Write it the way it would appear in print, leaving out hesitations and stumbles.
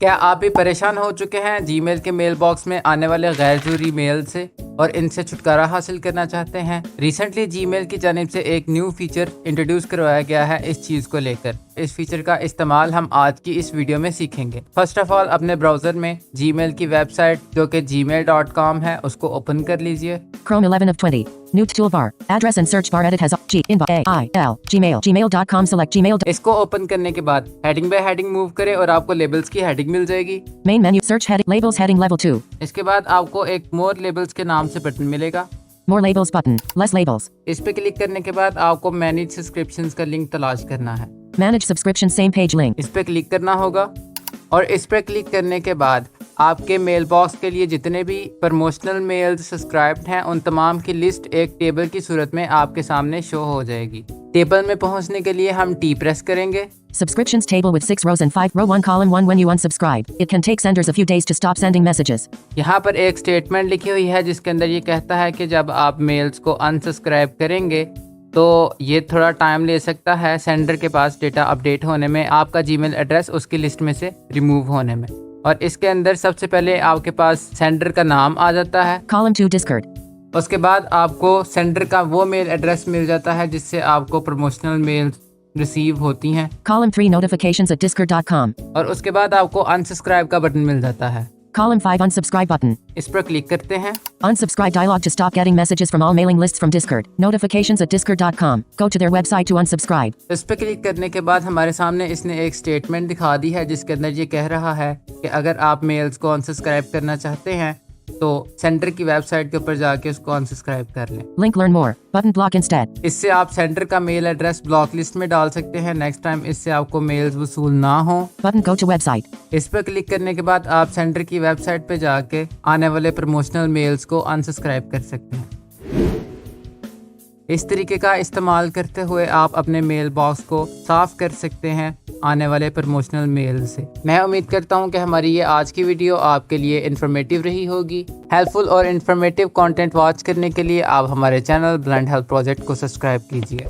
क्या आप भी परेशान हो चुके हैं जीमेल के मेल बॉक्स में आने वाले गैर ज़रूरी मेल से और इनसे छुटकारा हासिल करना चाहते हैं? रिसेंटली जीमेल की जानिब से एक न्यू फीचर इंट्रोड्यूस करवाया गया है इस चीज़ को लेकर। इस फीचर का इस्तेमाल हम आज की इस वीडियो में सीखेंगे। फर्स्ट ऑफ ऑल अपने ब्राउज़र में जीमेल की वेबसाइट जो कि gmail.com है उसको ओपन कर लीजिए। Chrome 11 of 20. New toolbar. Address and search bar edit has G inbox A I L Gmail gmail.com select Gmail. इसको ओपन करने के बाद हेडिंग बाय हेडिंग मूव करें और आपको लेबल्स की हेडिंग मिल जाएगी। Main menu search heading labels heading level 2. इसके बाद आपको एक मोर लेबल्स के नाम से बटन मिलेगा। More labels button. Less labels. इस पे क्लिक करने के बाद आपको मैनेज सब्सक्रिप्शंस का लिंक तलाश करना है। Manage subscription same page link. इस पे क्लिक करना होगा और इस पे क्लिक करने के बाद आपके मेल बॉक्स के लिए जितने भी प्रमोशनल मेल्स सब्सक्राइब्ड हैं उन तमाम की लिस्ट एक टेबल की सूरत में आपके सामने शो हो जाएगी। टेबल में पहुंचने के लिए हम टी प्रेस करेंगे। Subscriptions table with 6 rows and 5 row 1 column 1 when you unsubscribe. It can take senders a few days to stop sending messages. यहाँ पर एक स्टेटमेंट लिखी हुई है जिसके अंदर ये कहता है कि जब आप मेल्स को अनसब्सक्राइब करेंगे तो ये थोड़ा टाइम ले सकता है सेंडर के पास डेटा अपडेट होने में, आपका जीमेल एड्रेस उसकी लिस्ट में से रिमूव होने में। और इसके अंदर सबसे पहले आपके पास सेंडर का नाम आ जाता है। Column 2 Discord. उसके बाद आपको सेंडर का वो मेल एड्रेस मिल जाता है जिससे आपको प्रमोशनल मेल रिसीव होती हैं। Column 3 Notifications at discord.com. और उसके बाद आपको अनसब्सक्राइब का बटन मिल जाता है। Column 5 Unsubscribe button. इस पर क्लिक करते हैं। Unsubscribe dialog to stop getting messages from all mailing lists from Discord. Notifications at discord.com. Go to their website to unsubscribe. इस पर क्लिक करने के बाद हमारे सामने इसने एक स्टेटमेंट दिखा दी है जिसके अंदर ये कह रहा है कि अगर आप मेल्स को अनसब्सक्राइब करना चाहते हैं तो सेंडर की वेबसाइट के ऊपर जाके उसको अनसब्सक्राइब कर लें। Link learn more. Button block instead. इससे आप सेंडर का मेल एड्रेस ब्लॉक लिस्ट में डाल सकते हैं। नेक्स्ट टाइम इससे आपको मेल्स वसूल ना हो। Button go to website. इस पर क्लिक करने के बाद आप सेंडर की वेबसाइट पे जाके आने वाले प्रमोशनल मेल्स को अनसब्सक्राइब कर सकते हैं। इस तरीके का इस्तेमाल करते हुए आप अपने मेल बॉक्स को साफ कर सकते हैं आने वाले प्रमोशनल मेल से। मैं उम्मीद करता हूं कि हमारी ये आज की वीडियो आपके लिए इन्फॉर्मेटिव रही होगी। हेल्पफुल और इन्फॉर्मेटिव कंटेंट वॉच करने के लिए आप हमारे चैनल ब्लेंड हेल्थ प्रोजेक्ट को सब्सक्राइब कीजिए।